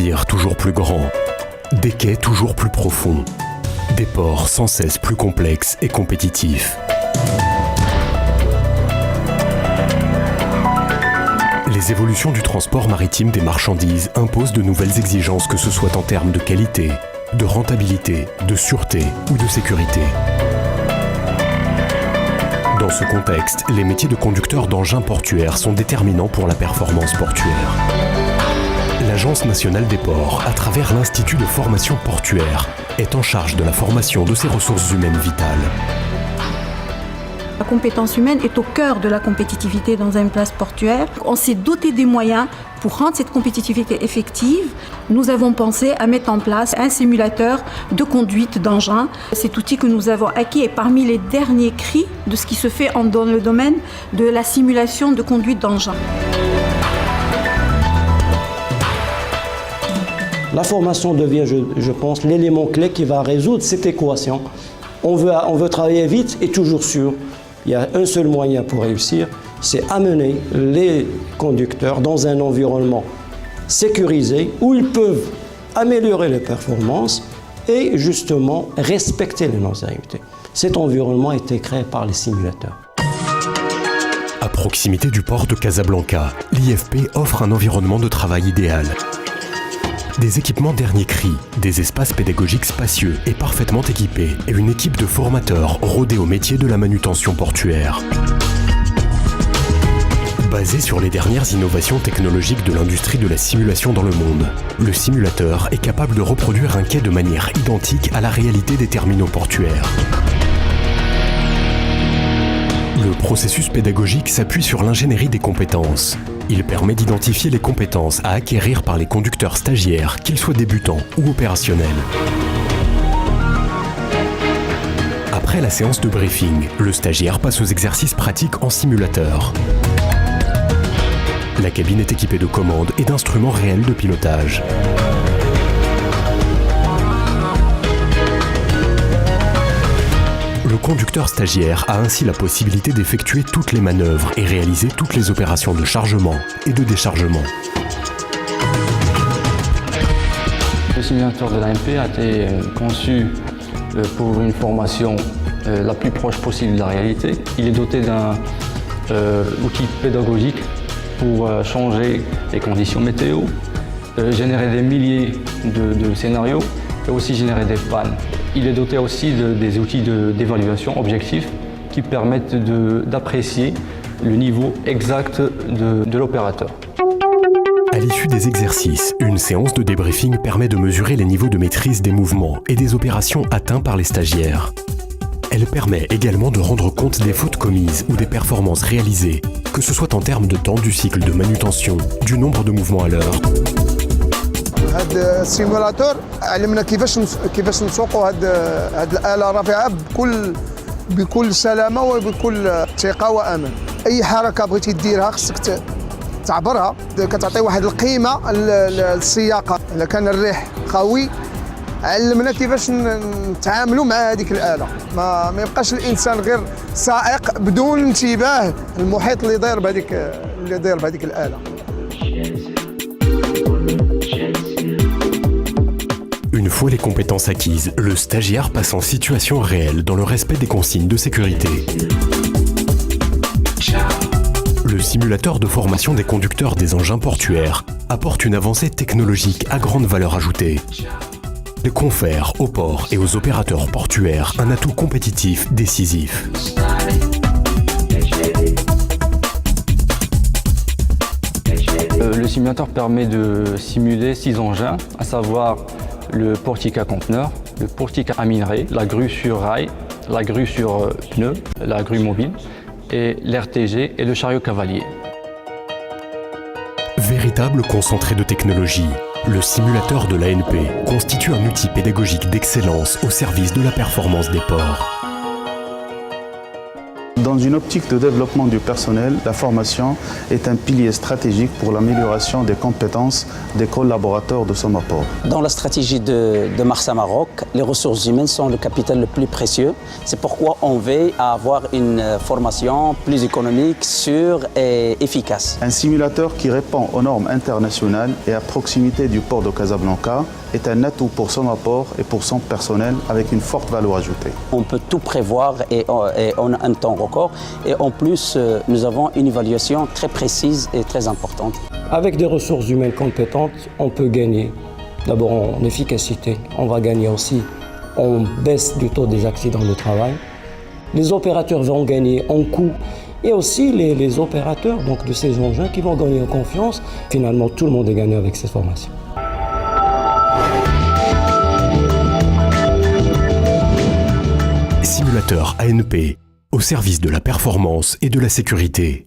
navires toujours plus grands, des quais toujours plus profonds, des ports sans cesse plus complexes et compétitifs. Les évolutions du transport maritime des marchandises imposent de nouvelles exigences, que ce soit en termes de qualité, de rentabilité, de sûreté ou de sécurité. Dans ce contexte, les métiers de conducteur d'engins portuaires sont déterminants pour la performance portuaire. L'Agence nationale des ports, à travers l'Institut de formation portuaire, est en charge de la formation de ces ressources humaines vitales. La compétence humaine est au cœur de la compétitivité dans une place portuaire. On s'est doté des moyens pour rendre cette compétitivité effective. Nous avons pensé à mettre en place un simulateur de conduite d'engins. Cet outil que nous avons acquis est parmi les derniers cris de ce qui se fait dans le domaine de la simulation de conduite d'engins. La formation devient, je pense, l'élément clé qui va résoudre cette équation. On veut travailler vite et toujours sûr. Il y a un seul moyen pour réussir, c'est amener les conducteurs dans un environnement sécurisé où ils peuvent améliorer les performances et justement respecter les normes sécurité. Cet environnement a été créé par les simulateurs. À proximité du port de Casablanca, l'IFP offre un environnement de travail idéal. Des équipements dernier cri, des espaces pédagogiques spacieux et parfaitement équipés, et une équipe de formateurs rodés au métier de la manutention portuaire. Basé sur les dernières innovations technologiques de l'industrie de la simulation dans le monde, le simulateur est capable de reproduire un quai de manière identique à la réalité des terminaux portuaires. Le processus pédagogique s'appuie sur l'ingénierie des compétences. Il permet d'identifier les compétences à acquérir par les conducteurs stagiaires, qu'ils soient débutants ou opérationnels. Après la séance de briefing, le stagiaire passe aux exercices pratiques en simulateur. La cabine est équipée de commandes et d'instruments réels de pilotage. Le conducteur stagiaire a ainsi la possibilité d'effectuer toutes les manœuvres et réaliser toutes les opérations de chargement et de déchargement. Le simulateur de l'ANP a été conçu pour une formation la plus proche possible de la réalité. Il est doté d'un outil pédagogique pour changer les conditions météo, générer des milliers de scénarios et aussi générer des pannes. Il est doté aussi des outils d'évaluation objectifs qui permettent d'apprécier le niveau exact de l'opérateur. À l'issue des exercices, une séance de débriefing permet de mesurer les niveaux de maîtrise des mouvements et des opérations atteints par les stagiaires. Elle permet également de rendre compte des fautes commises ou des performances réalisées, que ce soit en termes de temps du cycle de manutention, du nombre de mouvements à l'heure. هذا السيمولاتور علمنا كيفاش نسوقوا هاد الآلة الرافعة بكل سلامة وبكل ثقة وأمان. أي حركة بغيتي ديرها خصك تعبرها، كتعطي واحد القيمة للسياقة. إذا كان الريح قوي علمنا كيفاش نتعاملوا مع هذيك الآلة. ما يبقاش الإنسان غير سائق بدون انتباه المحيط اللي داير بهذيك الآلة. Une fois les compétences acquises, le stagiaire passe en situation réelle dans le respect des consignes de sécurité. Le simulateur de formation des conducteurs des engins portuaires apporte une avancée technologique à grande valeur ajoutée. Il confère aux ports et aux opérateurs portuaires un atout compétitif décisif. Le simulateur permet de simuler 6 engins, à savoir le portique à conteneurs, le portique à minerai, la grue sur rail, la grue sur pneu, la grue mobile, et l'RTG et le chariot cavalier. Véritable concentré de technologie, le simulateur de l'ANP constitue un outil pédagogique d'excellence au service de la performance des ports. Dans une optique de développement du personnel, la formation est un pilier stratégique pour l'amélioration des compétences des collaborateurs de Somaport. Dans la stratégie de Marsa Maroc, les ressources humaines sont le capital le plus précieux. C'est pourquoi on veille à avoir une formation plus économique, sûre et efficace. Un simulateur qui répond aux normes internationales et à proximité du port de Casablanca est un atout pour Somaport et pour son personnel avec une forte valeur ajoutée. On peut tout prévoir et on a un temps record. Et en plus, nous avons une évaluation très précise et très importante. Avec des ressources humaines compétentes, on peut gagner. D'abord en efficacité, on va gagner aussi en baisse du taux des accidents de travail. Les opérateurs vont gagner en coût et aussi les opérateurs donc, de ces engins qui vont gagner en confiance. Finalement, tout le monde est gagnant avec cette formation. Simulateur ANP, au service de la performance et de la sécurité.